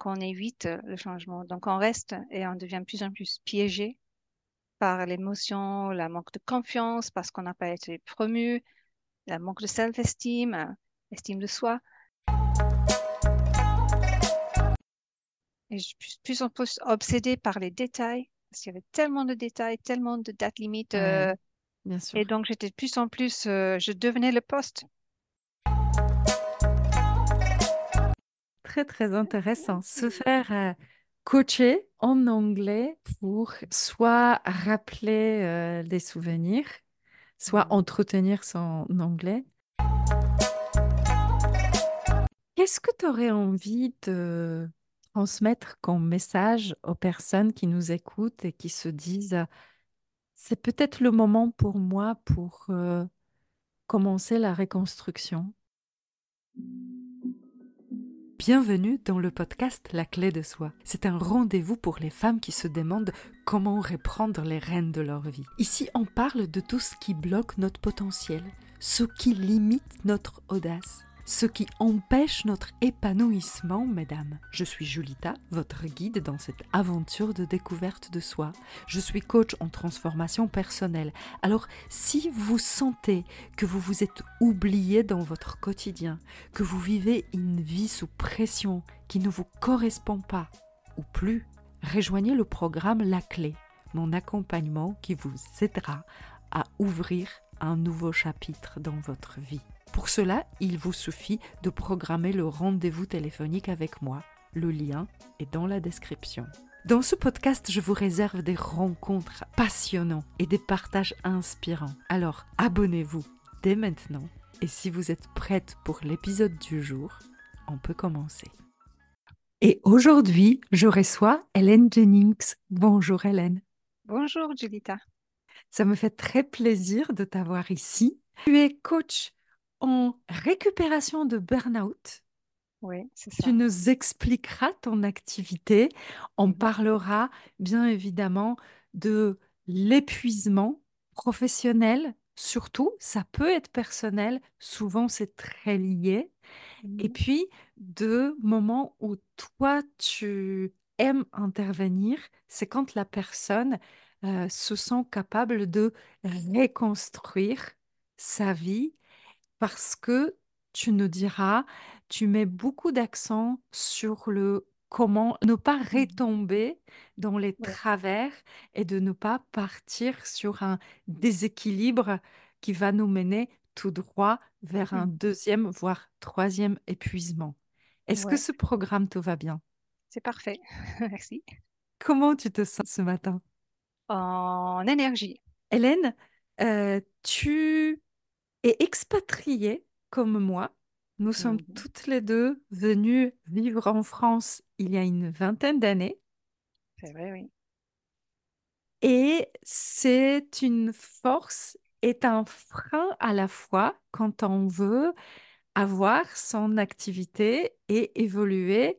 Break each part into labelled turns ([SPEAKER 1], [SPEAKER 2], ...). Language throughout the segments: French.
[SPEAKER 1] qu'on évite le changement. Donc, on reste et on devient de plus en plus piégé par l'émotion, la manque de confiance parce qu'on n'a pas été promu, la manque de self-esteem, estime de soi. Et je suis de plus en plus obsédée par les détails parce qu'il y avait tellement de détails, tellement de dates limites.
[SPEAKER 2] Ouais, bien
[SPEAKER 1] Et
[SPEAKER 2] sûr.
[SPEAKER 1] donc, j'étais de plus en plus, je devenais le poste.
[SPEAKER 2] Très, très intéressant. Se faire coacher en anglais pour soit rappeler des souvenirs, soit
[SPEAKER 1] Mhm.
[SPEAKER 2] entretenir son anglais. Qu'est-ce que tu aurais envie de transmettre comme message aux personnes qui nous écoutent et qui se disent, c'est peut-être le moment pour moi pour commencer la reconstruction? Bienvenue dans le podcast La clé de soi. C'est un rendez-vous pour les femmes qui se demandent comment reprendre les rênes de leur vie. Ici, on parle de tout ce qui bloque notre potentiel, ce qui limite notre audace, ce qui empêche notre épanouissement, mesdames. Je suis Julita, votre guide dans cette aventure de découverte de soi. Je suis coach en transformation personnelle. Alors, si vous sentez que vous vous êtes oublié dans votre quotidien, que vous vivez une vie sous pression qui ne vous correspond pas ou plus, rejoignez le programme La Clé, mon accompagnement qui vous aidera à ouvrir un nouveau chapitre dans votre vie. Pour cela, il vous suffit de programmer le rendez-vous téléphonique avec moi. Le lien est dans la description. Dans ce podcast, je vous réserve des rencontres passionnantes et des partages inspirants. Alors, abonnez-vous dès maintenant. Et si vous êtes prête pour l'épisode du jour, on peut commencer. Et aujourd'hui, je reçois Hélène Jennings. Bonjour Hélène.
[SPEAKER 1] Bonjour, Julita.
[SPEAKER 2] Ça me fait très plaisir de t'avoir ici. Tu es coach en récupération de burn-out.
[SPEAKER 1] Oui, c'est
[SPEAKER 2] Tu
[SPEAKER 1] ça.
[SPEAKER 2] nous expliqueras ton activité. On
[SPEAKER 1] Mhm.
[SPEAKER 2] parlera bien évidemment de l'épuisement professionnel. Surtout, ça peut être personnel. Souvent, c'est très lié. Et
[SPEAKER 1] Mhm.
[SPEAKER 2] puis, de moments où toi, tu aimes intervenir, c'est quand la personne se sent capable de reconstruire sa vie parce que tu nous diras, tu mets beaucoup d'accent sur le comment ne pas
[SPEAKER 1] Mhm.
[SPEAKER 2] retomber dans les
[SPEAKER 1] Oui.
[SPEAKER 2] travers et de ne pas partir sur un déséquilibre qui va nous mener tout droit vers un
[SPEAKER 1] Mhm.
[SPEAKER 2] deuxième, voire troisième épuisement. Est-ce que
[SPEAKER 1] Ouais,
[SPEAKER 2] ce programme te va bien?
[SPEAKER 1] c'est parfait. Merci.
[SPEAKER 2] Comment tu te sens ce matin?
[SPEAKER 1] En énergie.
[SPEAKER 2] Hélène, tu es expatriée comme moi. Nous sommes
[SPEAKER 1] Mhm.
[SPEAKER 2] toutes les deux venues vivre en France il y a une vingtaine d'années
[SPEAKER 1] C'est vrai, oui.
[SPEAKER 2] et c'est une force et un frein à la fois quand on veut avoir son activité et évoluer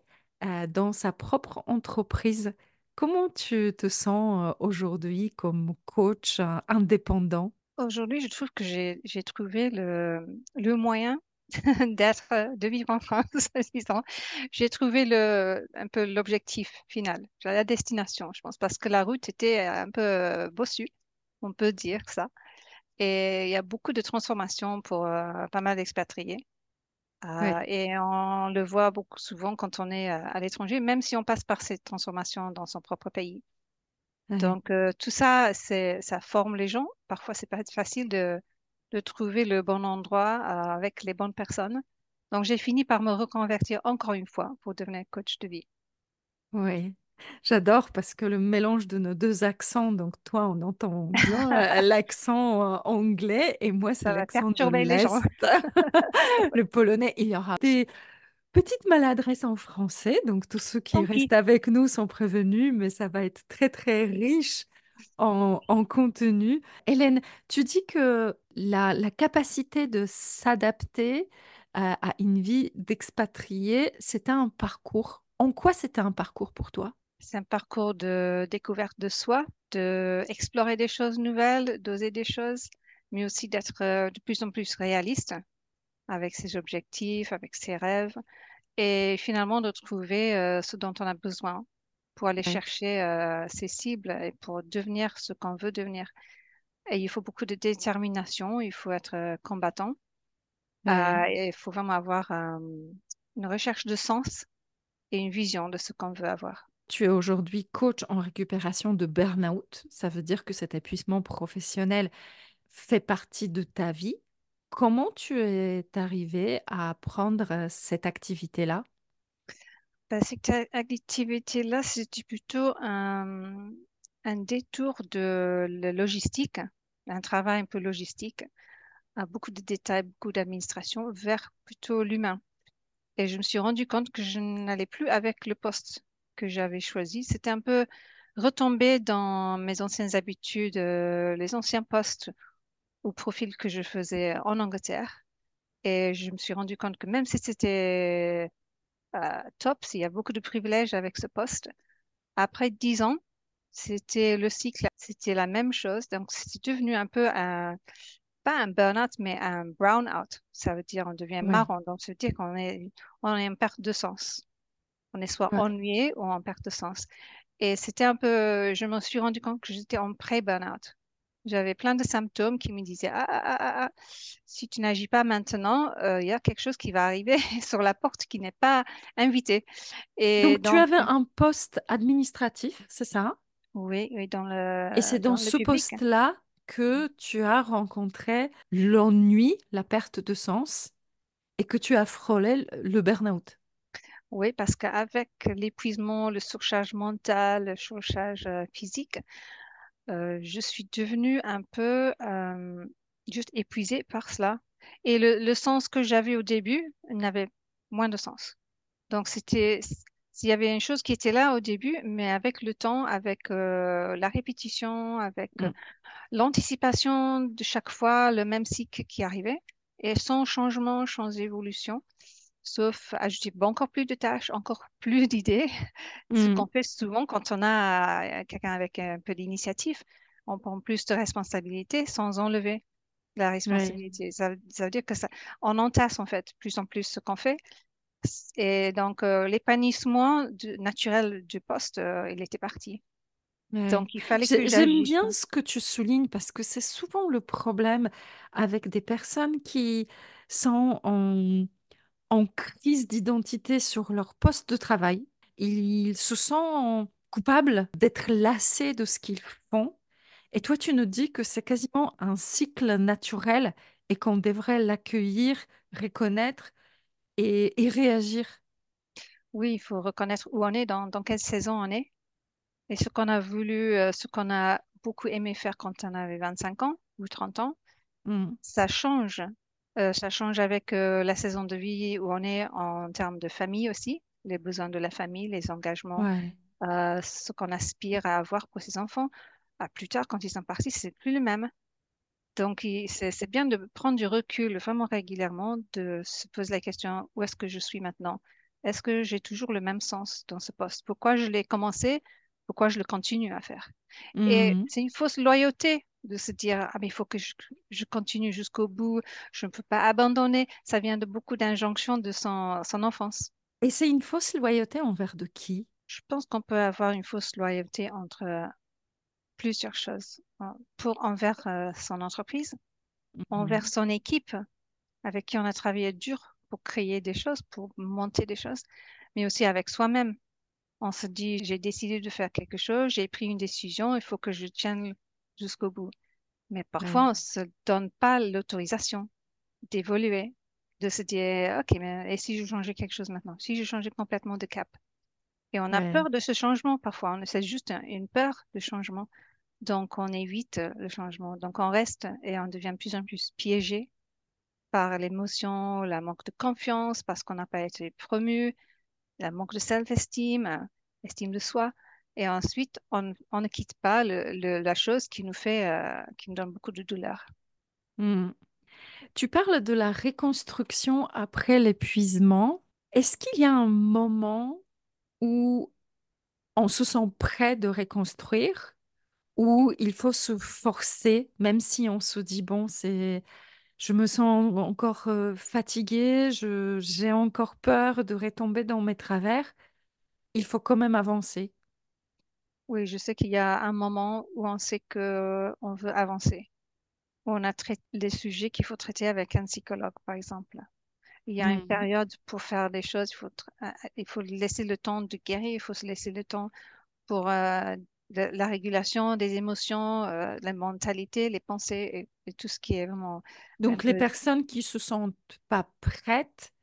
[SPEAKER 2] dans sa propre entreprise. Comment tu te sens aujourd'hui comme coach indépendant?
[SPEAKER 1] Aujourd'hui, je trouve que j'ai trouvé le moyen de vivre en France, disons. J'ai trouvé un peu l'objectif final, la destination, je pense, parce que la route était un peu bossue, on peut dire ça. Et il y a beaucoup de transformations pour pas mal d'expatriés.
[SPEAKER 2] Oui.
[SPEAKER 1] Et on le voit beaucoup souvent quand on est à l'étranger, même si on passe par ces transformations dans son propre pays. Donc, tout ça, ça forme les gens. Parfois, c'est pas facile de trouver le bon endroit avec les bonnes personnes. Donc, j'ai fini par me reconvertir encore une fois pour devenir coach de vie.
[SPEAKER 2] Oui, j'adore parce que le mélange de nos deux accents, donc toi, on entend bien l'accent anglais et moi, c'est
[SPEAKER 1] Ça va
[SPEAKER 2] l'accent de
[SPEAKER 1] perturber les gens.
[SPEAKER 2] l'Est, le polonais. Il y aura des petites maladresses en français, donc tous ceux qui
[SPEAKER 1] Tant
[SPEAKER 2] restent
[SPEAKER 1] pis.
[SPEAKER 2] avec nous sont prévenus, mais ça va être très, très riche en contenu. Hélène, tu dis que la capacité de s'adapter à une vie d'expatrié, c'était un parcours. En quoi c'était un parcours pour toi?
[SPEAKER 1] C'est un parcours de découverte de soi, de explorer des choses nouvelles, d'oser des choses, mais aussi d'être de plus en plus réaliste avec ses objectifs, avec ses rêves. et finalement de trouver ce dont on a besoin pour aller
[SPEAKER 2] Ouais,
[SPEAKER 1] chercher ses cibles et pour devenir ce qu'on veut devenir. Et il faut beaucoup de détermination, il faut être combattant,
[SPEAKER 2] ouais.
[SPEAKER 1] et il faut vraiment avoir une recherche de sens et une vision de ce qu'on veut avoir.
[SPEAKER 2] Tu es aujourd'hui coach en récupération de burn-out. Ça veut dire que cet épuisement professionnel fait partie de ta vie. Comment tu es arrivé à apprendre cette activité-là?
[SPEAKER 1] Cette activité-là, c'était plutôt un détour de la logistique, un travail un peu logistique, à beaucoup de détails, beaucoup d'administration, vers plutôt l'humain. Et je me suis rendu compte que je n'allais plus avec le poste que j'avais choisi. C'était un peu retomber dans mes anciennes habitudes, les anciens postes ou profils que je faisais en Angleterre. Et je me suis rendu compte que même si c'était top, s'il y a beaucoup de privilèges avec ce poste, après 10 ans, c'était le cycle, c'était la même chose. Donc, c'était devenu un peu pas un burn-out, mais un brown-out. Ça veut dire on devient
[SPEAKER 2] Ouais,
[SPEAKER 1] marron. Donc, ça veut dire on est en perte de sens. On est soit
[SPEAKER 2] ouais.
[SPEAKER 1] ennuyé ou en perte de sens. Et c'était un peu, je me suis rendu compte que j'étais en pré-burnout. J'avais plein de symptômes qui me disaient, si tu n'agis pas maintenant, il y a quelque chose qui va arriver sur la porte qui n'est pas invité. Et
[SPEAKER 2] Donc, tu
[SPEAKER 1] donc,
[SPEAKER 2] avais un poste administratif, c'est ça?
[SPEAKER 1] oui, oui,
[SPEAKER 2] Et c'est dans
[SPEAKER 1] dans le
[SPEAKER 2] ce
[SPEAKER 1] public.
[SPEAKER 2] poste-là que tu as rencontré l'ennui, la perte de sens, et que tu as frôlé le burn-out.
[SPEAKER 1] Oui, parce qu'avec l'épuisement, le surcharge mental, le surcharge physique, je suis devenue un peu juste épuisée par cela. Et le sens que j'avais au début n'avait moins de sens. Donc, s'il y avait une chose qui était là au début, mais avec le temps, avec la répétition, avec
[SPEAKER 2] Mm,
[SPEAKER 1] l'anticipation de chaque fois, le même cycle qui arrivait, et sans changement, sans évolution, sauf ajouter encore plus de tâches, encore plus d'idées, ce qu'on
[SPEAKER 2] mm,
[SPEAKER 1] fait souvent quand on a quelqu'un avec un peu d'initiative, on prend plus de responsabilités sans enlever la
[SPEAKER 2] ouais.
[SPEAKER 1] responsabilité. Ça veut dire que ça, on entasse en fait plus en plus ce qu'on fait. Et donc, l'épanouissement naturel du poste, il était parti.
[SPEAKER 2] Ouais.
[SPEAKER 1] Donc, il fallait que
[SPEAKER 2] J'aime
[SPEAKER 1] j'agisse.
[SPEAKER 2] bien ce que tu soulignes parce que c'est souvent le problème avec des personnes qui sont en crise d'identité sur leur poste de travail. Ils se sentent coupables d'être lassés de ce qu'ils font. Et toi, tu nous dis que c'est quasiment un cycle naturel et qu'on devrait l'accueillir, reconnaître et réagir.
[SPEAKER 1] Oui, il faut reconnaître où on est, dans quelle saison on est. Et ce qu'on a voulu, ce qu'on a beaucoup aimé faire quand on avait 25 ans ou 30 ans,
[SPEAKER 2] Mm.
[SPEAKER 1] ça change. Ça change avec la saison de vie où on est en termes de famille aussi, les besoins de la famille, les engagements,
[SPEAKER 2] Ouais,
[SPEAKER 1] ce qu'on aspire à avoir pour ses enfants. Plus tard, quand ils sont partis, c'est plus le même. Donc, c'est bien de prendre du recul vraiment régulièrement, de se poser la question, où est-ce que je suis maintenant? Est-ce que j'ai toujours le même sens dans ce poste? Pourquoi je l'ai commencé? Pourquoi je le continue à faire? Et
[SPEAKER 2] mm.
[SPEAKER 1] c'est une fausse loyauté de se dire, ah, mais il faut que je continue jusqu'au bout, je ne peux pas abandonner. Ça vient de beaucoup d'injonctions de son enfance.
[SPEAKER 2] Et c'est une fausse loyauté envers de qui?
[SPEAKER 1] Je pense qu'on peut avoir une fausse loyauté entre plusieurs choses. Envers son entreprise, envers
[SPEAKER 2] Mhm.
[SPEAKER 1] son équipe, avec qui on a travaillé dur pour créer des choses, pour monter des choses, mais aussi avec soi-même. On se dit, j'ai décidé de faire quelque chose, j'ai pris une décision, il faut que je tienne jusqu'au bout. Mais parfois, on
[SPEAKER 2] Ouais,
[SPEAKER 1] ne se donne pas l'autorisation d'évoluer, de se dire, OK, mais et si je changeais quelque chose maintenant? Si je changeais complètement de cap? Et on a
[SPEAKER 2] ouais,
[SPEAKER 1] peur de ce changement parfois. C'est juste une peur de changement. Donc, on évite le changement. Donc, on reste et on devient de plus en plus piégé par l'émotion, la manque de confiance, parce qu'on n'a pas été promu, la manque de self-esteem, estime de soi. Et ensuite, on ne quitte pas la chose qui qui nous donne beaucoup de douleur.
[SPEAKER 2] mm. Tu parles de la reconstruction après l'épuisement. Est-ce qu'il y a un moment où on se sent prêt de reconstruire, où il faut se forcer, même si on se dit, bon, Je me sens encore fatiguée, j'ai encore peur de retomber dans mes travers. Il faut quand même avancer.
[SPEAKER 1] Oui, je sais qu'il y a un moment où on sait que on veut avancer, où on a traité des sujets qu'il faut traiter avec un psychologue, par exemple. Il y a une
[SPEAKER 2] Mhm.
[SPEAKER 1] période pour faire des choses, il faut laisser le temps de guérir, il faut se laisser le temps pour la régulation des émotions, la mentalité, les pensées et tout ce qui est vraiment un
[SPEAKER 2] Donc, les
[SPEAKER 1] peu...
[SPEAKER 2] personnes qui se sentent pas prêtes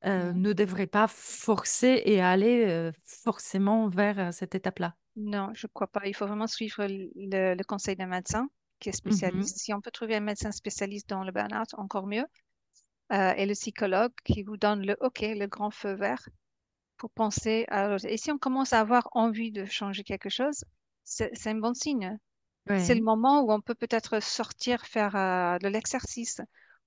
[SPEAKER 1] Mhm.
[SPEAKER 2] ne devraient pas forcer et aller forcément vers cette étape-là.
[SPEAKER 1] Non, je crois pas. Il faut vraiment suivre le conseil d'un médecin qui est
[SPEAKER 2] Mhm.
[SPEAKER 1] spécialiste. Si on peut trouver un médecin spécialiste dans le burn-out, encore mieux. Et le psychologue qui vous donne le OK, le grand feu vert pour penser à... Et si on commence à avoir envie de changer quelque chose, c'est un bon signe. C'est le
[SPEAKER 2] Ouais.
[SPEAKER 1] moment où on peut peut-être sortir, faire de l'exercice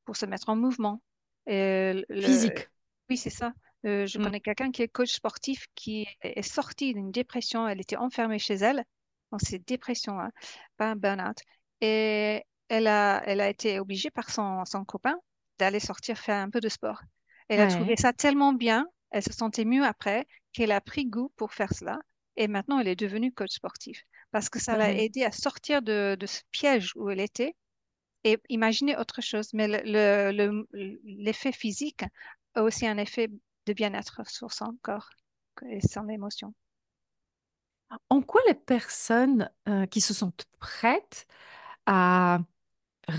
[SPEAKER 1] pour se mettre en mouvement.
[SPEAKER 2] Physique.
[SPEAKER 1] Oui, c'est ça. Je
[SPEAKER 2] Mm.
[SPEAKER 1] connais quelqu'un qui est coach sportif qui est sortie d'une dépression. Elle était enfermée chez elle. Donc, c'est dépression, hein, pas un burn-out. Et elle a été obligée par son copain d'aller sortir faire un peu de sport. Elle a trouvé
[SPEAKER 2] Ouais.
[SPEAKER 1] ça tellement bien, elle se sentait mieux après, qu'elle a pris goût pour faire cela. Et maintenant, elle est devenue coach sportif parce que ça l'a
[SPEAKER 2] Ouais.
[SPEAKER 1] aidé à sortir de ce piège où elle était et imaginer autre chose. Mais l'effet physique a aussi un effet de bien-être sur son corps et son émotion.
[SPEAKER 2] En quoi les personnes qui se sentent prêtes à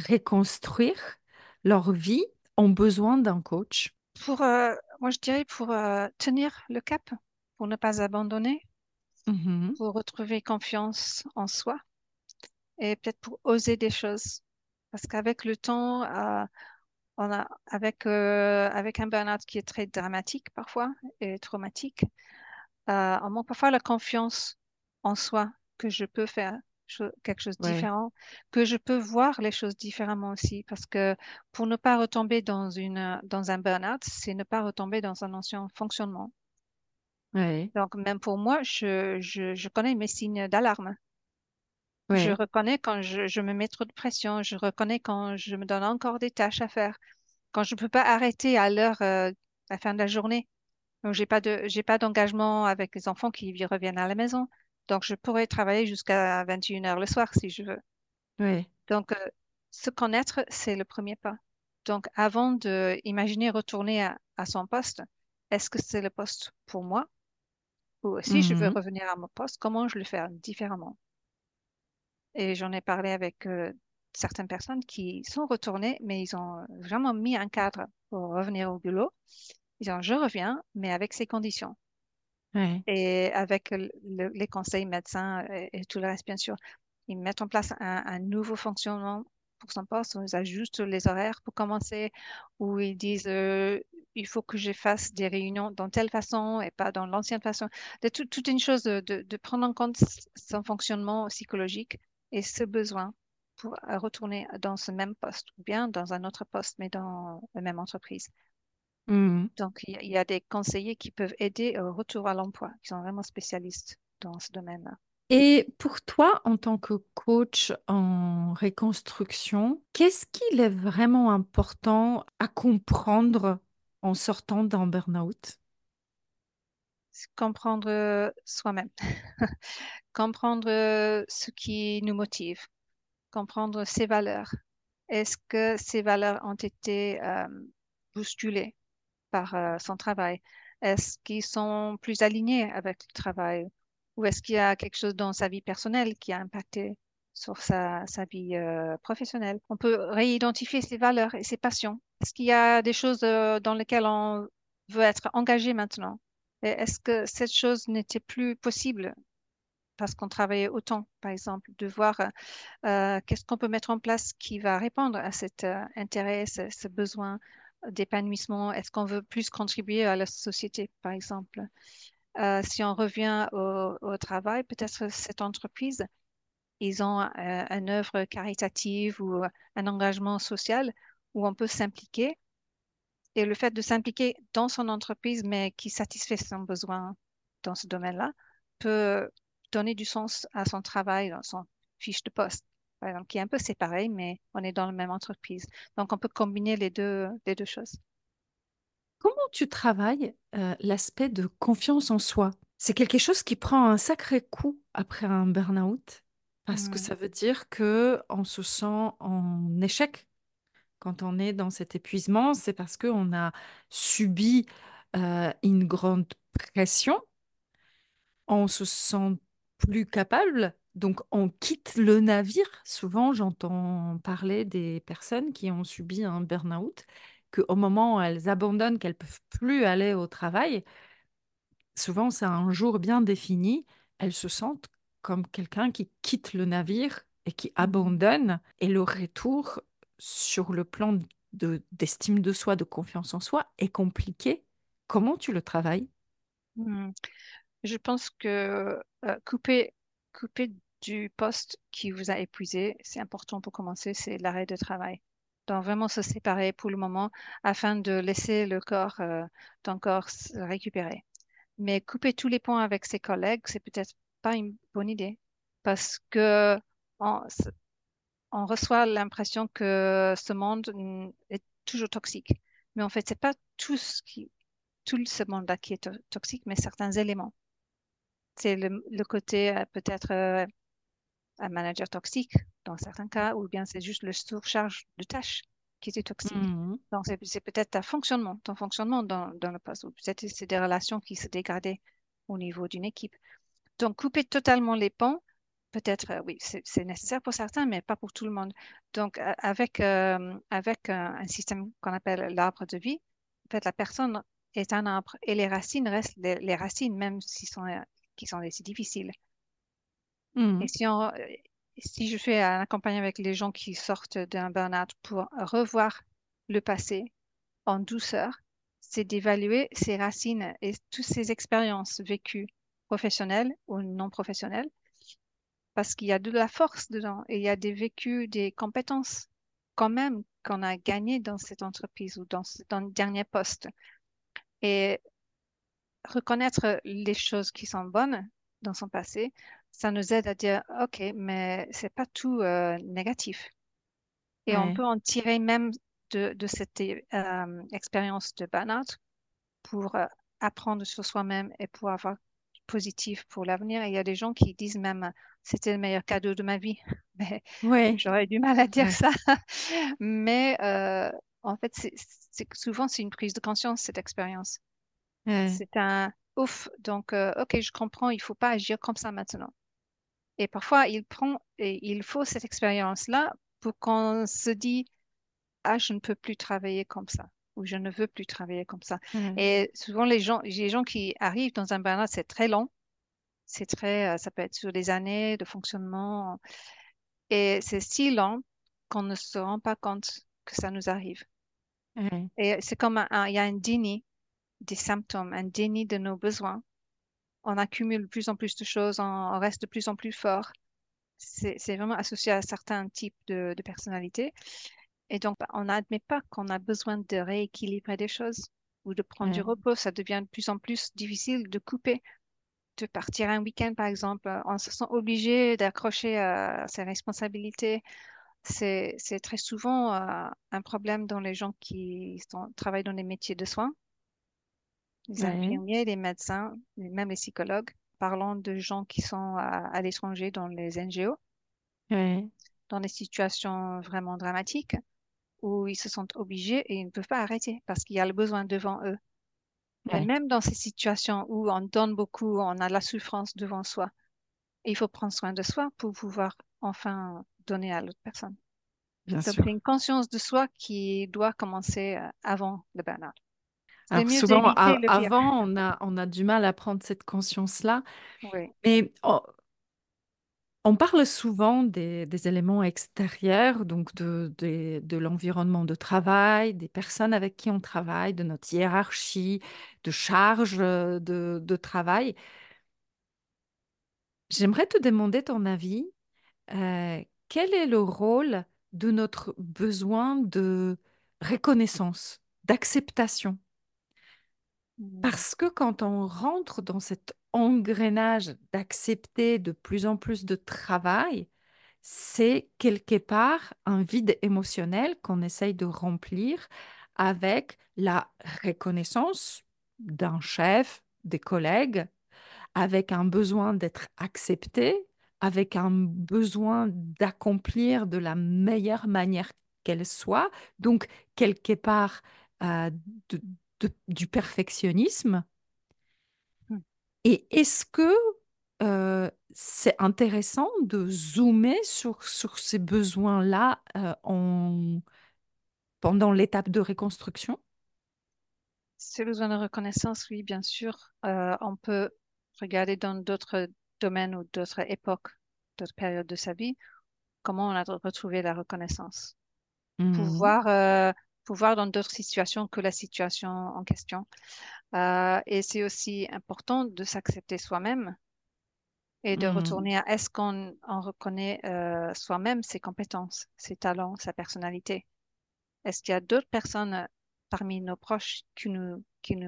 [SPEAKER 2] reconstruire leur vie ont besoin d'un coach?
[SPEAKER 1] Moi, je dirais pour tenir le cap, pour ne pas abandonner,
[SPEAKER 2] Mhm.
[SPEAKER 1] pour retrouver confiance en soi et peut-être pour oser des choses. Parce qu'avec le temps, avec un burn-out qui est très dramatique parfois et traumatique, on manque parfois la confiance en soi que je peux faire quelque chose de
[SPEAKER 2] Ouais.
[SPEAKER 1] différent, que je peux voir les choses différemment aussi. Parce que pour ne pas retomber dans un burn-out, c'est ne pas retomber dans un ancien fonctionnement.
[SPEAKER 2] Ouais.
[SPEAKER 1] Donc, même pour moi, je connais mes signes d'alarme. Je
[SPEAKER 2] Ouais.
[SPEAKER 1] reconnais quand je me mets trop de pression, je reconnais quand je me donne encore des tâches à faire, quand je ne peux pas arrêter à l'heure, la fin de la journée. Donc, j'ai pas d'engagement avec les enfants qui reviennent à la maison. Donc, je pourrais travailler jusqu'à 21 heures le soir si je veux.
[SPEAKER 2] Ouais.
[SPEAKER 1] Donc, se connaître, c'est le premier pas. Donc, avant de imaginer retourner à son poste, est-ce que c'est le poste pour moi? Ou si je veux
[SPEAKER 2] Mhm.
[SPEAKER 1] revenir à mon poste, comment je le fais différemment? Et j'en ai parlé avec certaines personnes qui sont retournées, mais ils ont vraiment mis un cadre pour revenir au boulot. Ils ont, je reviens, mais avec ces conditions.
[SPEAKER 2] Ouais.
[SPEAKER 1] Et avec les conseils médecins et tout le reste, bien sûr, ils mettent en place un nouveau fonctionnement pour son poste, où ils ajustent les horaires pour commencer, où ils disent il faut que je fasse des réunions dans telle façon et pas dans l'ancienne façon. De toute une chose de prendre en compte son fonctionnement psychologique et ce besoin pour retourner dans ce même poste ou bien dans un autre poste, mais dans la même entreprise.
[SPEAKER 2] Mhm.
[SPEAKER 1] Donc, il y a des conseillers qui peuvent aider au retour à l'emploi, qui sont vraiment spécialistes dans ce domaine-là.
[SPEAKER 2] Et pour toi, en tant que coach en reconstruction, qu'est-ce qu'il est vraiment important à comprendre en sortant d'un burn-out?
[SPEAKER 1] C'est comprendre soi-même, comprendre ce qui nous motive, comprendre ses valeurs. Est-ce que ces valeurs ont été bousculées par son travail? Est-ce qu'ils sont plus alignés avec le travail? Ou est-ce qu'il y a quelque chose dans sa vie personnelle qui a impacté sur sa vie professionnelle? On peut réidentifier ses valeurs et ses passions. Est-ce qu'il y a des choses dans lesquelles on veut être engagé maintenant? Et est-ce que cette chose n'était plus possible parce qu'on travaillait autant, par exemple, de voir qu'est-ce qu'on peut mettre en place qui va répondre à cet intérêt, ce besoin d'épanouissement? Est-ce qu'on veut plus contribuer à la société, par exemple? Si on revient au travail, peut-être cette entreprise, ils ont une œuvre caritative ou un engagement social où on peut s'impliquer. Et le fait de s'impliquer dans son entreprise, mais qui satisfait son besoin dans ce domaine-là, peut donner du sens à son travail, dans son fiche de poste. par exemple, qui est un peu séparée, mais on est dans la même entreprise. Donc, on peut combiner les deux choses.
[SPEAKER 2] Comment tu travailles l'aspect de confiance en soi? C'est quelque chose qui prend un sacré coup après un burn-out parce que
[SPEAKER 1] Hmm.
[SPEAKER 2] ça veut dire que on se sent en échec quand on est dans cet épuisement. C'est parce qu'on a subi une grande pression, on se sent plus capable, donc on quitte le navire. Souvent, j'entends parler des personnes qui ont subi un burn-out, qu'au moment où elles abandonnent, qu'elles peuvent plus aller au travail, souvent c'est un jour bien défini, elles se sentent comme quelqu'un qui quitte le navire et qui
[SPEAKER 1] Mhm.
[SPEAKER 2] abandonne, et le retour sur le plan d'estime de soi, de confiance en soi est compliqué. Comment tu le travailles?
[SPEAKER 1] Hmm. Je pense que couper du poste qui vous a épuisé, c'est important pour commencer, c'est l'arrêt de travail. Donc vraiment se séparer pour le moment afin de laisser le corps, ton corps se récupérer. Mais couper tous les ponts avec ses collègues, c'est peut-être pas une bonne idée parce que on, on reçoit l'impression que ce monde est toujours toxique. Mais en fait, c'est pas tout ce monde-là qui est toxique, mais certains éléments. C'est le côté peut-être un manager toxique dans certains cas, ou bien c'est juste le surcharge de tâches qui était toxique.
[SPEAKER 2] Mhm.
[SPEAKER 1] Donc c'est peut-être ton fonctionnement dans le poste, ou peut-être c'est des relations qui se dégradaient au niveau d'une équipe. Donc couper totalement les ponts, peut-être oui, c'est nécessaire pour certains, mais pas pour tout le monde. Donc avec un système qu'on appelle l'arbre de vie, en fait la personne est un arbre et les racines restent les racines, même s'ils sont qui sont aussi difficiles. Et
[SPEAKER 2] Mhm.
[SPEAKER 1] si je fais un accompagnement avec les gens qui sortent d'un burn-out pour revoir le passé en douceur, c'est d'évaluer ses racines et toutes ses expériences vécues professionnelles ou non professionnelles, parce qu'il y a de la force dedans et il y a des vécus, des compétences quand même qu'on a gagnées dans cette entreprise ou dans le dernier poste. Et reconnaître les choses qui sont bonnes dans son passé, ça nous aide à dire, OK, mais c'est pas tout négatif. Et on
[SPEAKER 2] Ouais,
[SPEAKER 1] peut en tirer même de cette expérience de burn-out pour apprendre sur soi-même et pour avoir du positif pour l'avenir. Et il y a des gens qui disent même, c'était le meilleur cadeau de ma vie. Mais
[SPEAKER 2] ouais,
[SPEAKER 1] j'aurais du mal à dire
[SPEAKER 2] ouais,
[SPEAKER 1] ça. Mais en fait, souvent, c'est une prise de conscience, cette expérience.
[SPEAKER 2] ouais,
[SPEAKER 1] C'est un ouf. Donc, OK, je comprends, il faut pas agir comme ça maintenant. Et parfois, il faut cette expérience-là pour qu'on se dise, ah, je ne peux plus travailler comme ça, ou je ne veux plus travailler comme ça.
[SPEAKER 2] ouais,
[SPEAKER 1] Et souvent, les gens qui arrivent dans un burn-out, c'est très long. Ça peut être sur des années de fonctionnement. Et c'est si lent qu'on ne se rend pas compte que ça nous arrive.
[SPEAKER 2] ouais,
[SPEAKER 1] Et c'est comme il y a un déni des symptômes, un déni de nos besoins. On accumule de plus en plus de choses, on reste de plus en plus fort. C'est vraiment associé à certains types de personnalités. Et donc, on n'admet pas qu'on a besoin de rééquilibrer des choses ou de prendre du
[SPEAKER 2] ouais,
[SPEAKER 1] repos. Ça devient de plus en plus difficile de couper, de partir un week-end, par exemple. On se sent obligé d'accrocher à ses responsabilités. C'est très souvent un problème dans les gens travaillent dans les métiers de soins, les
[SPEAKER 2] ouais,
[SPEAKER 1] infirmiers, les médecins, et même les psychologues. Parlons de gens qui sont à l'étranger dans les NGO,
[SPEAKER 2] ouais,
[SPEAKER 1] dans des situations vraiment dramatiques où ils se sentent obligés et ils ne peuvent pas arrêter parce qu'il y a le besoin devant eux. Mais
[SPEAKER 2] ouais,
[SPEAKER 1] même dans ces situations où on donne beaucoup, on a la souffrance devant soi, il faut prendre soin de soi pour pouvoir enfin donner à l'autre personne.
[SPEAKER 2] bien
[SPEAKER 1] Donc, c'est
[SPEAKER 2] sûr.
[SPEAKER 1] une conscience de soi qui doit commencer avant le burn-out. C'est
[SPEAKER 2] Alors
[SPEAKER 1] mieux
[SPEAKER 2] souvent,
[SPEAKER 1] d'éviter le pire.
[SPEAKER 2] avant, on a du mal à prendre cette conscience-là,
[SPEAKER 1] Oui.
[SPEAKER 2] mais on parle souvent des éléments extérieurs, donc de l'environnement de travail, des personnes avec qui on travaille, de notre hiérarchie, de charge de travail. J'aimerais te demander ton avis. Quel est le rôle de notre besoin de reconnaissance, d'acceptation?
[SPEAKER 1] Mm.
[SPEAKER 2] Parce que quand on rentre dans cet engrenage d'accepter de plus en plus de travail, c'est quelque part un vide émotionnel qu'on essaye de remplir avec la reconnaissance d'un chef, des collègues, avec un besoin d'être accepté, avec un besoin d'accomplir de la meilleure manière qu'elle soit. Donc, quelque part, euh, de- du perfectionnisme.
[SPEAKER 1] Hmm.
[SPEAKER 2] Et est-ce que c'est intéressant de zoomer sur ces besoins-là pendant l'étape de reconstruction?
[SPEAKER 1] Ce besoin de reconnaissance, oui, bien sûr. On peut regarder dans d'autres domaines ou d'autres époques, d'autres périodes de sa vie, comment on a retrouvé la reconnaissance.
[SPEAKER 2] Mhm.
[SPEAKER 1] Pouvoir, pouvoir dans d'autres situations que la situation en question. Et c'est aussi important de s'accepter soi-même et de
[SPEAKER 2] Mhm.
[SPEAKER 1] retourner à est-ce qu'on on reconnaît soi-même ses compétences, ses talents, sa personnalité. Est-ce qu'il y a d'autres personnes parmi nos proches qui nous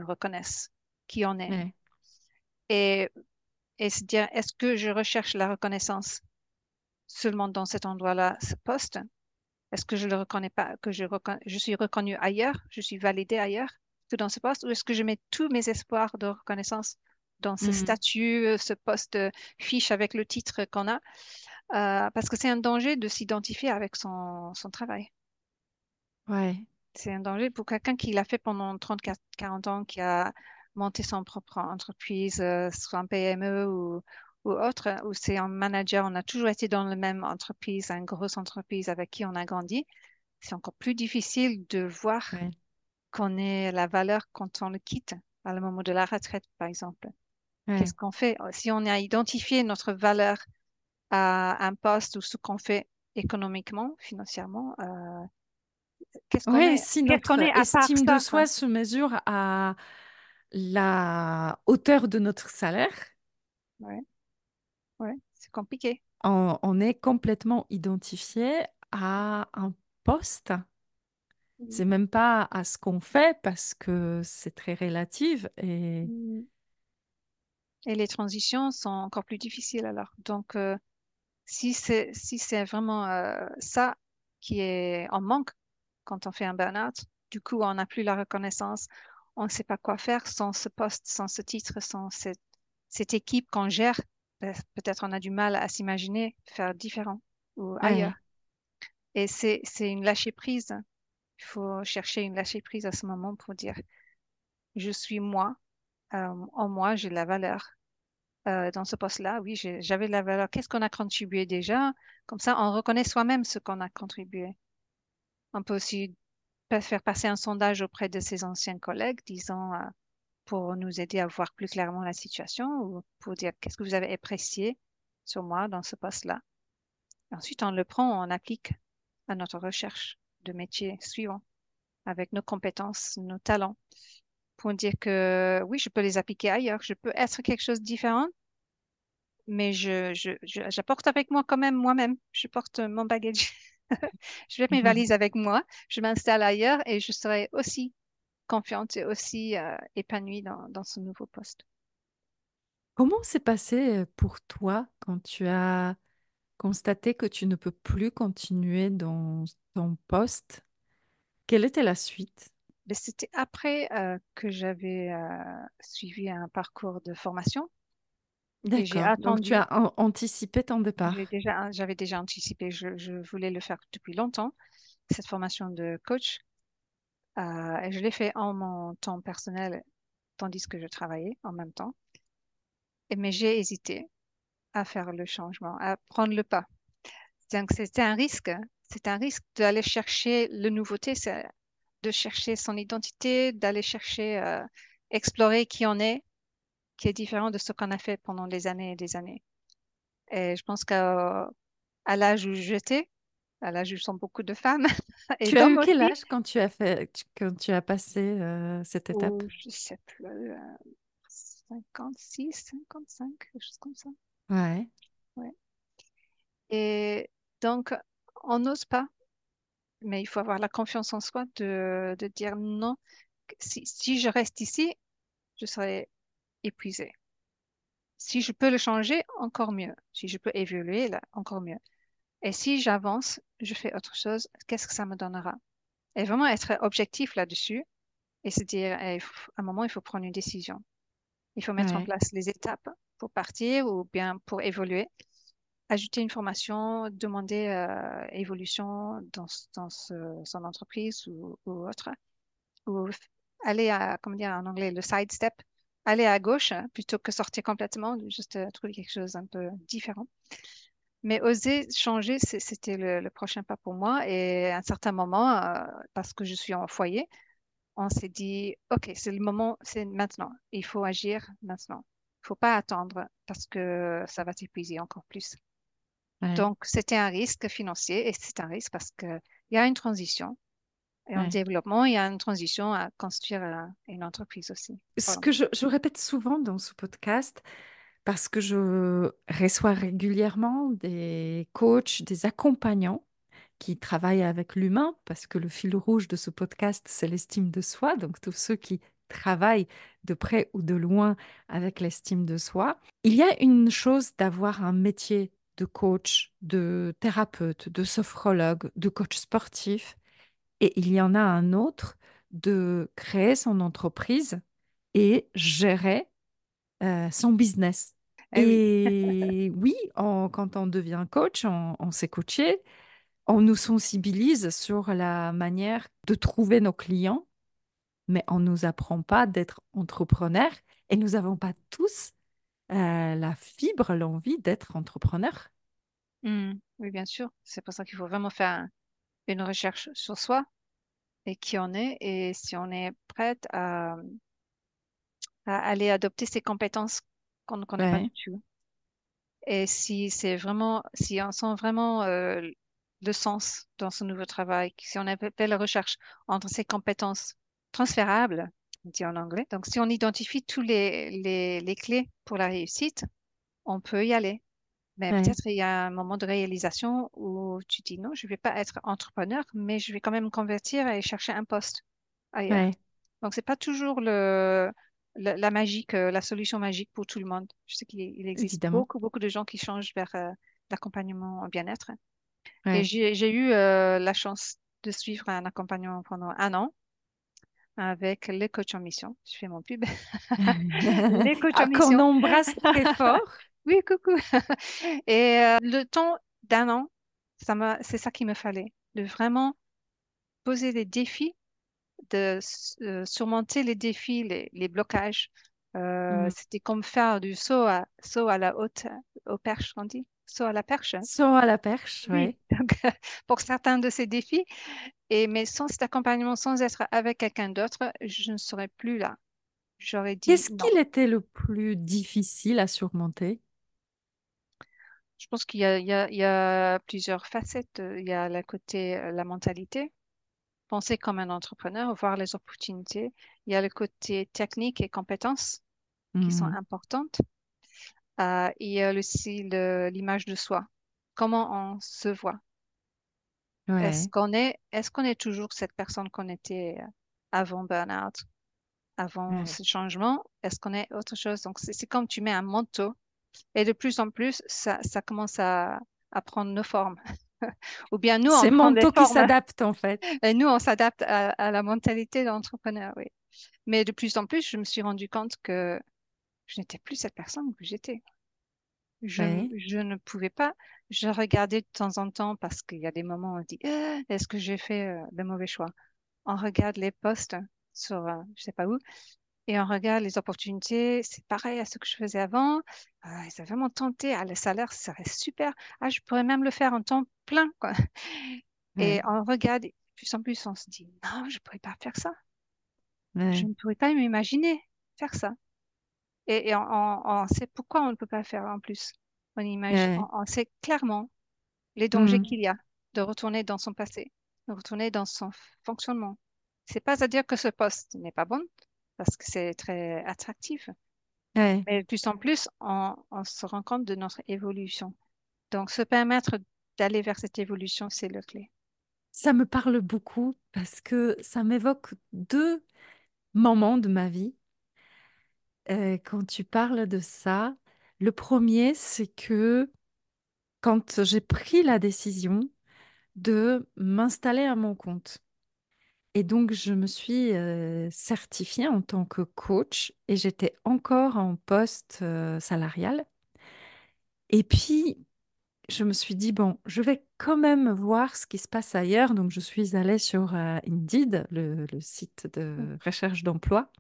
[SPEAKER 1] reconnaissent, qui on est?
[SPEAKER 2] Ouais,
[SPEAKER 1] Et, et se dire, est-ce que je recherche la reconnaissance seulement dans cet endroit-là, ce poste? Est-ce que je le reconnais pas, que je suis reconnu ailleurs, je suis validé ailleurs que dans ce poste, ou est-ce que je mets tous mes espoirs de reconnaissance dans ce
[SPEAKER 2] Mhm.
[SPEAKER 1] statut, ce poste fiche avec le titre qu'on a? Parce que c'est un danger de s'identifier avec son travail.
[SPEAKER 2] Ouais,
[SPEAKER 1] C'est un danger pour quelqu'un qui l'a fait pendant 34, 40 ans, qui a monté son propre entreprise, soit un PME ou autre, ou c'est un manager. On a toujours été dans la même entreprise, une grosse entreprise avec qui on a grandi. C'est encore plus difficile de voir
[SPEAKER 2] ouais,
[SPEAKER 1] qu'on ait la valeur quand on le quitte, à le moment de la retraite, par exemple.
[SPEAKER 2] ouais.
[SPEAKER 1] Qu'est-ce qu'on fait? Si on a identifié notre valeur à un poste ou ce qu'on fait économiquement, financièrement,
[SPEAKER 2] Ouais, si
[SPEAKER 1] qu'est-ce qu'on
[SPEAKER 2] notre
[SPEAKER 1] est à part
[SPEAKER 2] estime de
[SPEAKER 1] ça, quoi?
[SPEAKER 2] soi se mesure à la hauteur de notre salaire,
[SPEAKER 1] Ouais, ouais, c'est compliqué.
[SPEAKER 2] on est complètement identifié à un poste. C'est
[SPEAKER 1] Mm.
[SPEAKER 2] même pas à ce qu'on fait parce que c'est très relatif et
[SPEAKER 1] Mm. Et les transitions sont encore plus difficiles alors. Donc, si c'est vraiment ça qui est en manque quand on fait un burn-out, du coup, on n'a plus la reconnaissance, on ne sait pas quoi faire sans ce poste, sans ce titre, sans cette équipe qu'on gère. Peut-être on a du mal à s'imaginer faire différent ou ailleurs.
[SPEAKER 2] ouais,
[SPEAKER 1] Et c'est une lâcher prise. Il faut chercher une lâcher prise à ce moment pour dire, je suis moi, en moi, j'ai de la valeur. Dans ce poste-là, oui, j'avais de la valeur. Qu'est-ce qu'on a contribué déjà? Comme ça, on reconnaît soi-même ce qu'on a contribué. On peut aussi faire passer un sondage auprès de ses anciens collègues, disons, pour nous aider à voir plus clairement la situation ou pour dire qu'est-ce que vous avez apprécié sur moi dans ce poste-là. Ensuite, on le prend, on applique à notre recherche de métier suivant avec nos compétences, nos talents, pour dire que oui, je peux les appliquer ailleurs. Je peux être quelque chose de différent, mais j'apporte avec moi quand même moi-même. Je porte mon bagage. Je vais mes
[SPEAKER 2] Mhm.
[SPEAKER 1] valises avec moi. Je m'installe ailleurs et je serai aussi confiante et aussi épanouie dans ce nouveau poste.
[SPEAKER 2] Comment s'est passé pour toi quand tu as constaté que tu ne peux plus continuer dans ton poste? Quelle était la suite?
[SPEAKER 1] Mais c'était après que j'avais suivi un parcours de formation et j'ai
[SPEAKER 2] D'accord. Donc tu
[SPEAKER 1] attendu.
[SPEAKER 2] as anticipé ton départ.
[SPEAKER 1] J'avais déjà anticipé. Je voulais le faire depuis longtemps, cette formation de coach. Et je l'ai fait en mon temps personnel, tandis que je travaillais en même temps. Mais j'ai hésité à faire le changement, à prendre le pas. Donc, c'était un risque. C'est un risque d'aller chercher le nouveauté, c'est de chercher son identité, d'aller chercher, explorer qui on est, qui est différent de ce qu'on a fait pendant des années et des années. Et je pense qu'à l'âge où j'étais, à l'âge où sont beaucoup de femmes et
[SPEAKER 2] Tu as
[SPEAKER 1] d'hommes
[SPEAKER 2] eu quel
[SPEAKER 1] aussi,
[SPEAKER 2] âge quand tu as quand tu as passé cette étape?
[SPEAKER 1] ou je sais plus, 56, 55, quelque chose comme ça.
[SPEAKER 2] Ouais.
[SPEAKER 1] Ouais. Et donc, on n'ose pas, mais il faut avoir la confiance en soi de dire non. Si je reste ici, je serai épuisée. Si je peux le changer, encore mieux. Si je peux évoluer, là, encore mieux. Et si j'avance, je fais autre chose, qu'est-ce que ça me donnera? Et vraiment être objectif là-dessus et se dire, à un moment, il faut prendre une décision. Il faut mettre en
[SPEAKER 2] Ouais,
[SPEAKER 1] place les étapes pour partir ou bien pour évoluer. Ajouter une formation, demander évolution son entreprise ou autre. Ou aller à, comment dire en anglais, le sidestep, aller à gauche plutôt que sortir complètement, juste trouver quelque chose un peu différent. Mais oser changer, c'était le prochain pas pour moi. Et à un certain moment, parce que je suis en foyer, on s'est dit, OK, c'est le moment, c'est maintenant. Il faut agir maintenant. Il faut pas attendre parce que ça va t'épuiser encore plus.
[SPEAKER 2] ouais,
[SPEAKER 1] Donc, c'était un risque financier et c'est un risque parce qu'il y a une transition. Et en
[SPEAKER 2] ouais.
[SPEAKER 1] développement, il y a une transition à construire une entreprise aussi.
[SPEAKER 2] Ce
[SPEAKER 1] Voilà.
[SPEAKER 2] que je répète souvent dans ce podcast, parce que je reçois régulièrement des coachs, des accompagnants qui travaillent avec l'humain, parce que le fil rouge de ce podcast, c'est l'estime de soi. Donc, tous ceux qui travaillent de près ou de loin avec l'estime de soi. Il y a une chose d'avoir un métier de coach, de thérapeute, de sophrologue, de coach sportif, et il y en a un autre de créer son entreprise et gérer son business.
[SPEAKER 1] Eh oui.
[SPEAKER 2] Et oui, quand on devient coach, on s'est coaché, on nous sensibilise sur la manière de trouver nos clients, mais on ne nous apprend pas d'être entrepreneur et nous n'avons pas tous la fibre, l'envie d'être entrepreneur.
[SPEAKER 1] Oui, bien sûr. C'est pour ça qu'il faut vraiment faire une recherche sur soi et qui on est et si on est prête à aller adopter ces compétences qu'on ne connaît pas du
[SPEAKER 2] Ouais,
[SPEAKER 1] tout. Et si c'est vraiment, si on sent vraiment le sens dans ce nouveau travail, si on a fait la recherche entre ces compétences transférables, on dit en anglais, donc si on identifie tous les clés pour la réussite, on peut y aller. Mais
[SPEAKER 2] ouais,
[SPEAKER 1] peut-être il y a un moment de réalisation où tu dis non, je ne vais pas être entrepreneur, mais je vais quand même me convertir et chercher un poste ailleurs.
[SPEAKER 2] ouais,
[SPEAKER 1] Donc, c'est pas toujours la magique, la solution magique pour tout le monde. Je sais qu'il existe
[SPEAKER 2] évidemment.
[SPEAKER 1] beaucoup de gens qui changent vers l'accompagnement en bien-être. Et
[SPEAKER 2] Ouais.
[SPEAKER 1] j'ai eu la chance de suivre un accompagnement pendant un an avec les coachs en mission. Je fais mon pub. Les coachs en
[SPEAKER 2] Ah, qu'on
[SPEAKER 1] mission.
[SPEAKER 2] embrasse très fort.
[SPEAKER 1] Oui, coucou. Et le temps d'un an, c'est ça qu'il me fallait, de vraiment poser des défis, de surmonter les défis, les blocages.
[SPEAKER 2] Mm.
[SPEAKER 1] C'était comme faire du saut à la haute, au perche, on dit, saut à la perche.
[SPEAKER 2] Saut à la perche,
[SPEAKER 1] Oui,
[SPEAKER 2] ouais.
[SPEAKER 1] donc pour certains de ces défis, mais sans cet accompagnement, sans être avec quelqu'un d'autre, je ne serais plus là. J'aurais dit
[SPEAKER 2] Qu'est-ce
[SPEAKER 1] non.
[SPEAKER 2] qu'il était le plus difficile à surmonter?
[SPEAKER 1] Je pense qu'il y a plusieurs facettes. Il y a le côté, la mentalité, penser comme un entrepreneur, voir les opportunités. Il y a le côté technique et compétences qui sont
[SPEAKER 2] Mhm.
[SPEAKER 1] importantes. Il y a aussi l'image de soi. Comment on se voit?
[SPEAKER 2] Ouais,
[SPEAKER 1] Est-ce qu'on est toujours cette personne qu'on était avant burn-out, avant
[SPEAKER 2] ouais.
[SPEAKER 1] ce changement? Est-ce qu'on est autre chose? Donc, c'est comme tu mets un manteau et de plus en plus, ça commence à prendre nos formes. Ou bien nous, on
[SPEAKER 2] C'est
[SPEAKER 1] prend des
[SPEAKER 2] Manteau qui
[SPEAKER 1] formes
[SPEAKER 2] s'adapte en fait.
[SPEAKER 1] et nous, on s'adapte à la mentalité d'entrepreneur, oui. Mais de plus en plus, je me suis rendu compte que je n'étais plus cette personne que j'étais.
[SPEAKER 2] Ouais.
[SPEAKER 1] Je ne pouvais pas. Je regardais de temps en temps parce qu'il y a des moments où on dit est-ce que j'ai fait le mauvais choix? On regarde les posts sur je sais pas où et on regarde les opportunités. C'est pareil à ce que je faisais avant. Ça vraiment tenté. Ah, le salaire serait super. Ah, je pourrais même le faire en temps plein, quoi. Et
[SPEAKER 2] Ouais,
[SPEAKER 1] on regarde et de plus en plus, on se dit non, je pourrais pas faire ça. Je
[SPEAKER 2] ouais,
[SPEAKER 1] ne pourrais pas m'imaginer faire ça. Et on sait pourquoi on ne peut pas le faire en plus.
[SPEAKER 2] ouais.
[SPEAKER 1] On sait clairement les dangers
[SPEAKER 2] Mhm.
[SPEAKER 1] qu'il y a de retourner dans son passé, de retourner dans son fonctionnement. C'est pas à dire que ce poste n'est pas bon, parce que c'est très attractif,
[SPEAKER 2] Ouais.
[SPEAKER 1] mais de plus en plus, on se rend compte de notre évolution. Donc, se permettre d'aller vers cette évolution, c'est le clé.
[SPEAKER 2] Ça me parle beaucoup parce que ça m'évoque deux moments de ma vie. Quand tu parles de ça, le premier, c'est que quand j'ai pris la décision de m'installer à mon compte. Et donc, je me suis certifiée en tant que coach et j'étais encore en poste salarial. Et puis, je me suis dit, bon, je vais quand même voir ce qui se passe ailleurs. Donc, je suis allée sur Indeed, le site de recherche d'emploi,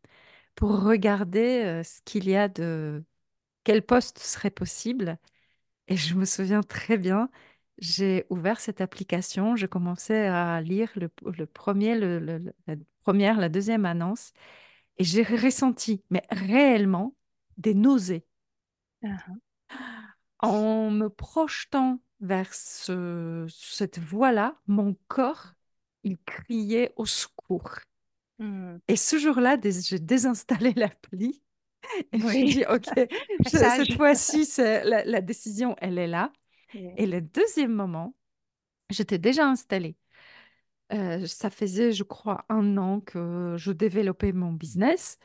[SPEAKER 2] pour regarder ce qu'il y a de quel poste serait possible. Et je me souviens très bien, j'ai ouvert cette application, j'ai commencé à lire le premier, la première, la deuxième annonce, et j'ai ressenti, mais réellement, des nausées.
[SPEAKER 1] Ah,
[SPEAKER 2] En me projetant vers cette voie-là, mon corps, il criait au secours.
[SPEAKER 1] hmm.
[SPEAKER 2] Et ce jour-là, j'ai désinstallé l'appli et j'ai
[SPEAKER 1] Oui,
[SPEAKER 2] dit, OK,
[SPEAKER 1] sage.
[SPEAKER 2] cette fois-ci, la décision, elle est là.
[SPEAKER 1] Oui.
[SPEAKER 2] Et le deuxième moment, j'étais déjà installée. Ça faisait, je crois, 1 an que je développais mon business.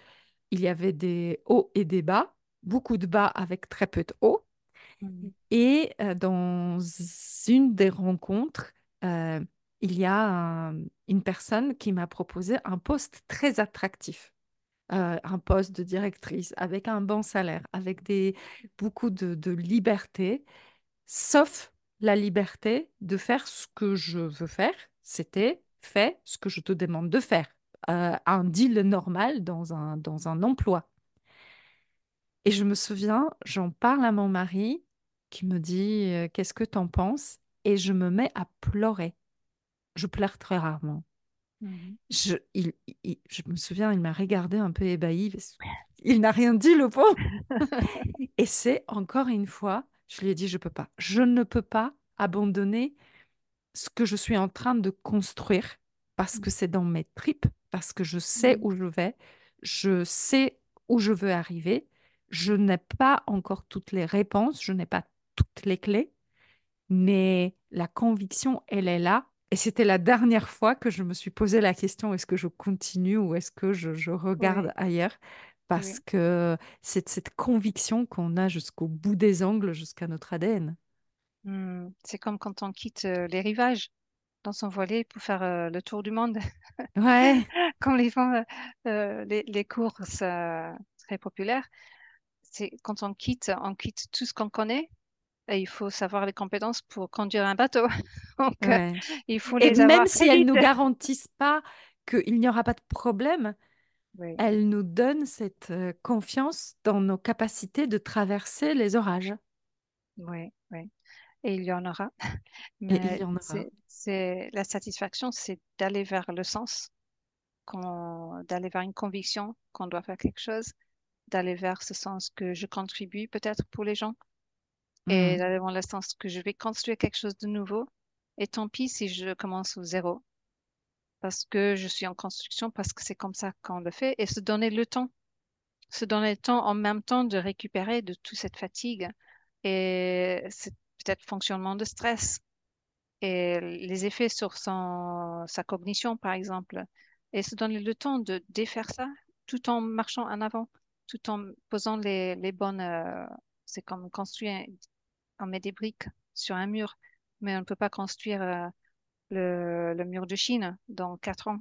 [SPEAKER 2] Il y avait des hauts et des bas, beaucoup de bas avec très peu de hauts.
[SPEAKER 1] Hmm.
[SPEAKER 2] Et dans une des rencontres, il y a une personne qui m'a proposé un poste très attractif, un poste de directrice avec un bon salaire, avec beaucoup de liberté, sauf la liberté de faire ce que je veux faire. C'était fais ce que je te demande de faire. Un deal normal dans un emploi. Et je me souviens, j'en parle à mon mari qui me dit qu'est-ce que t'en penses? Et je me mets à pleurer. Je pleure très rarement.
[SPEAKER 1] Mhm.
[SPEAKER 2] Je me souviens, il m'a regardé un peu ébahi. Il n'a rien dit, le pauvre. Et c'est encore une fois, je lui ai dit, je peux pas. Je ne peux pas abandonner ce que je suis en train de construire parce que c'est dans mes tripes, parce que je sais
[SPEAKER 1] Mhm.
[SPEAKER 2] où je vais, je sais où je veux arriver. Je n'ai pas encore toutes les réponses, je n'ai pas toutes les clés, mais la conviction, elle est là. Et c'était la dernière fois que je me suis posé la question, est-ce que je continue ou est-ce que je regarde
[SPEAKER 1] Oui,
[SPEAKER 2] ailleurs? Parce
[SPEAKER 1] oui.
[SPEAKER 2] que c'est cette conviction qu'on a jusqu'au bout des ongles, jusqu'à notre ADN.
[SPEAKER 1] Hmm. C'est comme quand on quitte les rivages dans son voilier pour faire le tour du monde,
[SPEAKER 2] Ouais,
[SPEAKER 1] comme les font les courses très populaires. C'est quand on quitte tout ce qu'on connaît et il faut savoir les compétences pour conduire un bateau. Donc,
[SPEAKER 2] ouais.
[SPEAKER 1] il faut
[SPEAKER 2] Et
[SPEAKER 1] les avoir
[SPEAKER 2] même
[SPEAKER 1] très
[SPEAKER 2] si elles
[SPEAKER 1] vite.
[SPEAKER 2] nous garantissent pas qu'il n'y aura pas de problème,
[SPEAKER 1] Oui,
[SPEAKER 2] elles nous donnent cette confiance dans nos capacités de traverser les orages.
[SPEAKER 1] oui, oui. Et il y en aura.
[SPEAKER 2] Et il y
[SPEAKER 1] Mais
[SPEAKER 2] en aura.
[SPEAKER 1] c'est la satisfaction, c'est d'aller vers le sens, d'aller vers une conviction qu'on doit faire quelque chose, d'aller vers ce sens que je contribue peut-être pour les gens et
[SPEAKER 2] Hmm,
[SPEAKER 1] d'aller dans le sens que je vais construire quelque chose de nouveau. Et tant pis si je commence au zéro, parce que je suis en construction, parce que c'est comme ça qu'on le fait, et se donner le temps en même temps de récupérer de toute cette fatigue et c'est peut-être fonctionnement de stress et les effets sur sa cognition, par exemple, et se donner le temps de défaire ça tout en marchant en avant, tout en posant les bonnes. C'est comme construire, on met des briques sur un mur, mais on ne peut pas construire le mur de Chine dans 4 ans.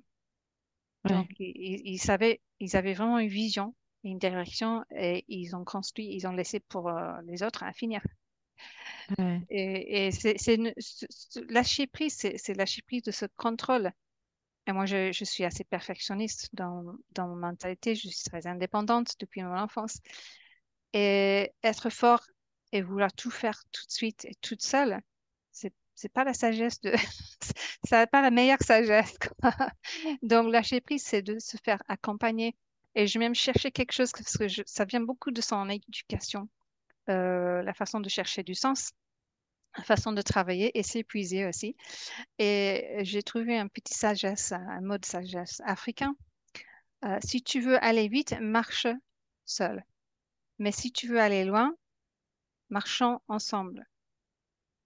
[SPEAKER 1] Donc,
[SPEAKER 2] ouais,
[SPEAKER 1] ils avaient vraiment une vision, une direction, et ils ont construit, ils ont laissé pour les autres à finir.
[SPEAKER 2] ouais.
[SPEAKER 1] Et lâcher prise, c'est lâcher prise de ce contrôle. Et moi, je suis assez perfectionniste dans mon mentalité. Je suis très indépendante depuis mon enfance. Et être fort et vouloir tout faire tout de suite et toute seule, c'est pas la sagesse de, ça n'a pas la meilleure sagesse, quoi. Donc, lâcher prise, c'est de se faire accompagner. Et je vais même chercher quelque chose parce que ça vient beaucoup de son éducation, la façon de chercher du sens, la façon de travailler et s'épuiser aussi. Et j'ai trouvé un petit sagesse, un mot de sagesse africain. Si tu veux aller vite, marche seul. Mais si tu veux aller loin, marchons ensemble.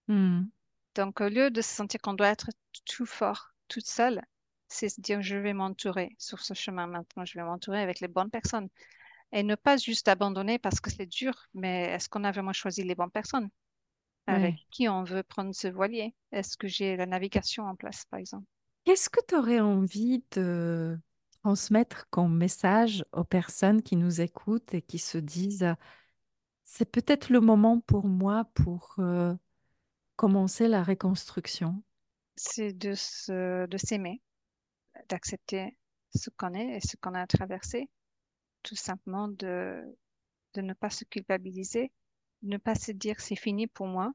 [SPEAKER 2] Hmm,
[SPEAKER 1] Donc, au lieu de se sentir qu'on doit être tout fort, toute seule, c'est se dire je vais m'entourer sur ce chemin maintenant, je vais m'entourer avec les bonnes personnes. Et ne pas juste abandonner parce que c'est dur, mais est-ce qu'on a vraiment choisi les bonnes personnes? avec
[SPEAKER 2] Ouais.
[SPEAKER 1] qui on veut prendre ce voilier. Est-ce que j'ai la navigation en place, par exemple?
[SPEAKER 2] Qu'est-ce que tu aurais envie de transmettre comme message aux personnes qui nous écoutent et qui se disent, c'est peut-être le moment pour moi pour commencer la reconstruction?
[SPEAKER 1] C'est de s'aimer, d'accepter ce qu'on est et ce qu'on a traversé, tout simplement de ne pas se culpabiliser, ne pas se dire c'est fini pour moi,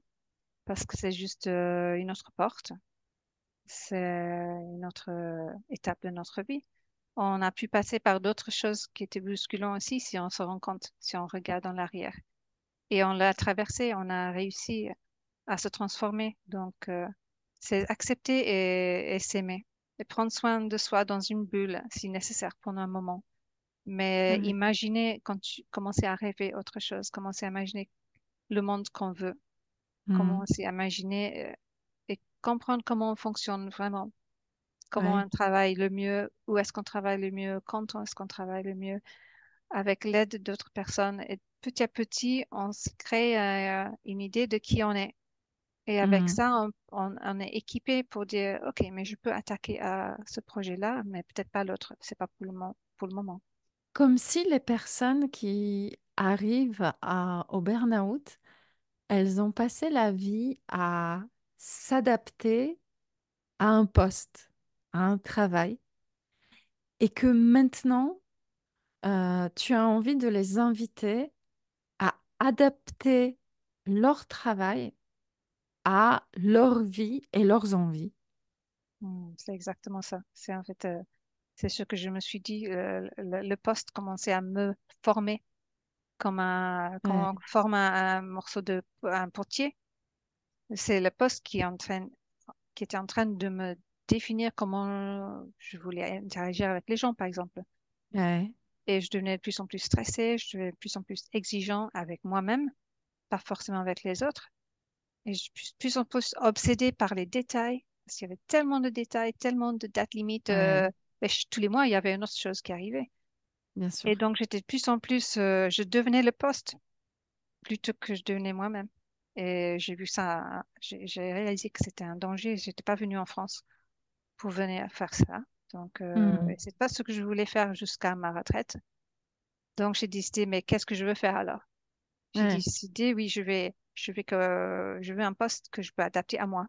[SPEAKER 1] parce que c'est juste une autre porte, c'est une autre étape de notre vie. On a pu passer par d'autres choses qui étaient bousculantes aussi, si on se rend compte, si on regarde en arrière. Et on l'a traversé, on a réussi à se transformer. Donc, c'est accepter et s'aimer et prendre soin de soi dans une bulle si nécessaire pendant un moment. Mais
[SPEAKER 2] Ouais.
[SPEAKER 1] imaginez quand tu commences à rêver autre chose, commencer à imaginer le monde qu'on veut,
[SPEAKER 2] Mhm.
[SPEAKER 1] commencer à imaginer et comprendre comment on fonctionne vraiment, comment
[SPEAKER 2] Ouais.
[SPEAKER 1] on travaille le mieux, où est-ce qu'on travaille le mieux, quand est-ce qu'on travaille le mieux, avec l'aide d'autres personnes. Et petit à petit, on se crée une idée de qui on est. Et avec
[SPEAKER 2] Mhm.
[SPEAKER 1] ça, on est équipé pour dire, OK, mais je peux attaquer à ce projet-là, mais peut-être pas l'autre. C'est pas pour pour le moment.
[SPEAKER 2] Comme si les personnes qui arrivent au burn-out, elles ont passé la vie à s'adapter à un poste, à un travail, et que maintenant, tu as envie de les inviter à adapter leur travail à leur vie et leurs envies.
[SPEAKER 1] C'est exactement ça. C'est en fait, c'est ce que je me suis dit. Le poste commençait à me former comme on
[SPEAKER 2] Ouais,
[SPEAKER 1] forme un morceau un portier. C'est le poste qui était en train de me définir comment je voulais interagir avec les gens, par exemple.
[SPEAKER 2] ouais,
[SPEAKER 1] Et je devenais de plus en plus stressée, je devenais de plus en plus exigeant avec moi-même, pas forcément avec les autres. Et je suis de plus en plus obsédée par les détails, parce qu'il y avait tellement de détails, tellement de dates limites.
[SPEAKER 2] ouais,
[SPEAKER 1] Tous les mois, il y avait une autre chose qui arrivait.
[SPEAKER 2] bien
[SPEAKER 1] Et
[SPEAKER 2] sûr.
[SPEAKER 1] donc, j'étais de plus en plus, je devenais le poste plutôt que je devenais moi-même. Et j'ai vu ça, j'ai réalisé que c'était un danger. J'étais pas venue en France pour venir faire ça. Donc,
[SPEAKER 2] Hmm.
[SPEAKER 1] et c'est pas ce que je voulais faire jusqu'à ma retraite. Donc, j'ai décidé, mais qu'est-ce que je veux faire alors? J'ai
[SPEAKER 2] Ouais,
[SPEAKER 1] décidé, oui, je veux un poste que je peux adapter à moi.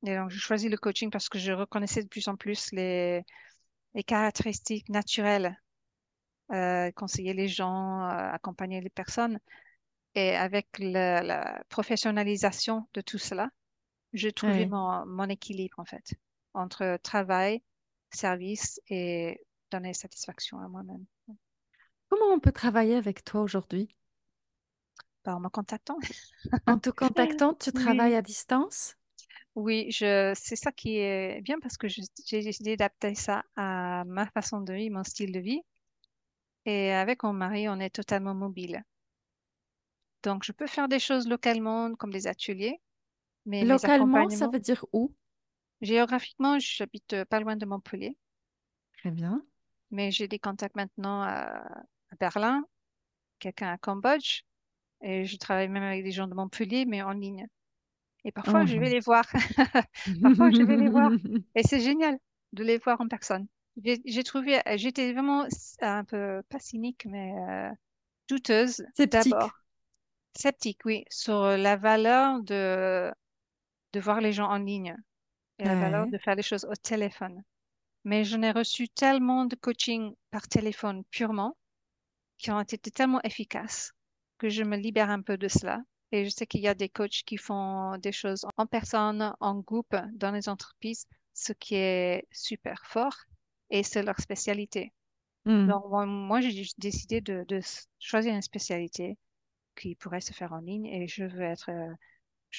[SPEAKER 1] Et donc, je choisis le coaching parce que je reconnaissais de plus en plus les caractéristiques naturelles, conseiller les gens, accompagner les personnes. Et avec la professionnalisation de tout cela, j'ai trouvé
[SPEAKER 2] ouais.
[SPEAKER 1] mon équilibre, en fait, entre travail, service et donner satisfaction à moi-même.
[SPEAKER 2] Comment on peut travailler avec toi aujourd'hui?
[SPEAKER 1] En me contactant.
[SPEAKER 2] En te contactant, tu travailles
[SPEAKER 1] Oui,
[SPEAKER 2] à distance?
[SPEAKER 1] oui, c'est ça qui est bien parce que j'ai décidé d'adapter ça à ma façon de vivre, mon style de vie. Et avec mon mari, on est totalement mobile. Donc, je peux faire des choses localement, comme des ateliers, mais mes
[SPEAKER 2] Localement, ça
[SPEAKER 1] accompagnements,
[SPEAKER 2] veut dire où?
[SPEAKER 1] géographiquement, j'habite pas loin de Montpellier,
[SPEAKER 2] Très bien.
[SPEAKER 1] mais j'ai des contacts maintenant à Berlin, quelqu'un à Cambodge, et je travaille même avec des gens de Montpellier, mais en ligne. Et parfois,
[SPEAKER 2] En
[SPEAKER 1] je vais
[SPEAKER 2] ligne.
[SPEAKER 1] les voir. Parfois, je vais les voir. Et c'est génial de les voir en personne. J'ai trouvé, j'étais vraiment un peu, pas cynique, mais douteuse d'abord.
[SPEAKER 2] Sceptique.
[SPEAKER 1] Sceptique, oui, sur la valeur de voir les gens en ligne et la valeur
[SPEAKER 2] Ouais.
[SPEAKER 1] de faire les choses au téléphone. Mais j'en ai reçu tellement de coaching par téléphone purement qui ont été tellement efficaces que je me libère un peu de cela. Et je sais qu'il y a des coachs qui font des choses en personne, en groupe, dans les entreprises, ce qui est super fort et c'est leur spécialité.
[SPEAKER 2] Hmm.
[SPEAKER 1] Donc, moi, j'ai décidé de choisir une spécialité qui pourrait se faire en ligne et je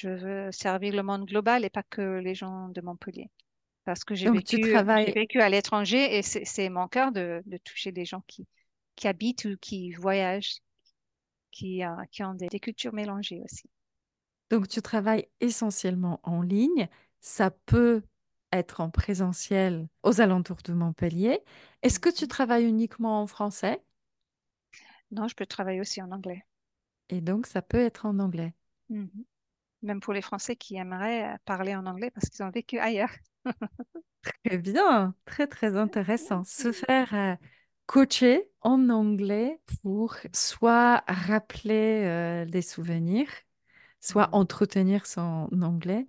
[SPEAKER 1] veux servir le monde global et pas que les gens de Montpellier. Parce que
[SPEAKER 2] Donc, tu
[SPEAKER 1] j'ai
[SPEAKER 2] travailles.
[SPEAKER 1] vécu à l'étranger et c'est mon cœur de toucher des gens qui habitent ou qui voyagent, qui ont des cultures mélangées aussi.
[SPEAKER 2] Donc, tu travailles essentiellement en ligne. Ça peut être en présentiel aux alentours de Montpellier. Est-ce que tu
[SPEAKER 1] Mhm.
[SPEAKER 2] travailles uniquement en français?
[SPEAKER 1] Non, je peux travailler aussi en anglais.
[SPEAKER 2] Et donc, ça peut être en anglais.
[SPEAKER 1] Mhm. même pour les Français qui aimeraient parler en anglais parce qu'ils ont vécu ailleurs.
[SPEAKER 2] Très bien, très très intéressant. Se faire coacher en anglais pour soit rappeler des souvenirs, soit
[SPEAKER 1] Mhm.
[SPEAKER 2] entretenir son anglais,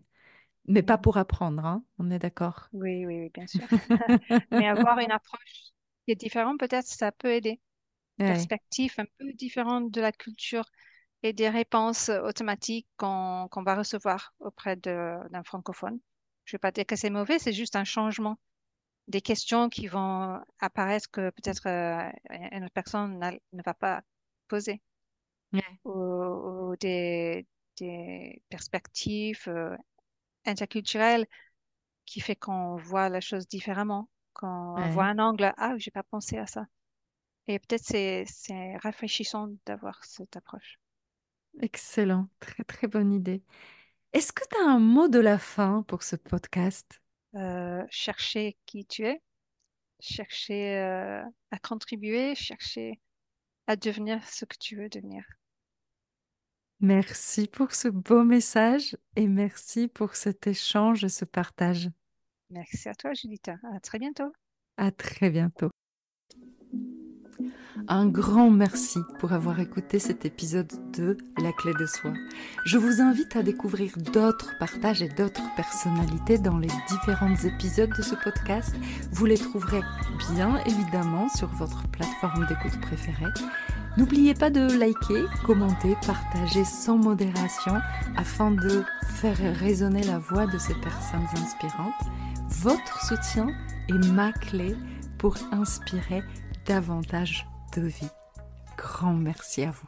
[SPEAKER 2] mais pas
[SPEAKER 1] Mhm.
[SPEAKER 2] pour apprendre, hein, on est d'accord.
[SPEAKER 1] Oui, oui, oui, bien sûr. Mais avoir une approche qui est différente, peut-être, ça peut aider.
[SPEAKER 2] Ouais,
[SPEAKER 1] Perspective un peu différente de la culture et des réponses automatiques qu'on va recevoir auprès d'un francophone. Je ne vais pas dire que c'est mauvais, c'est juste un changement. Des questions qui vont apparaître que peut-être une autre personne ne va pas poser.
[SPEAKER 2] ouais,
[SPEAKER 1] Ou des perspectives interculturelles qui fait qu'on voit la chose différemment, qu'on voit
[SPEAKER 2] ouais.
[SPEAKER 1] un angle, ah, j'ai pas pensé à ça. Et peut-être c'est rafraîchissant d'avoir cette approche.
[SPEAKER 2] Excellent, très très bonne idée. Est-ce que tu as un mot de la fin pour ce podcast?
[SPEAKER 1] Chercher qui tu es, chercher à contribuer, chercher à devenir ce que tu veux devenir.
[SPEAKER 2] Merci pour ce beau message et merci pour cet échange et ce partage.
[SPEAKER 1] Merci à toi, Julita. À très bientôt.
[SPEAKER 2] À très bientôt. Un grand merci pour avoir écouté cet épisode de La clé de soi. Je vous invite à découvrir d'autres partages et d'autres personnalités dans les différents épisodes de ce podcast. Vous les trouverez bien évidemment sur votre plateforme d'écoute préférée. N'oubliez pas de liker, commenter, partager sans modération afin de faire résonner la voix de ces personnes inspirantes. Votre soutien est ma clé pour inspirer davantage de vie. Grand merci à vous.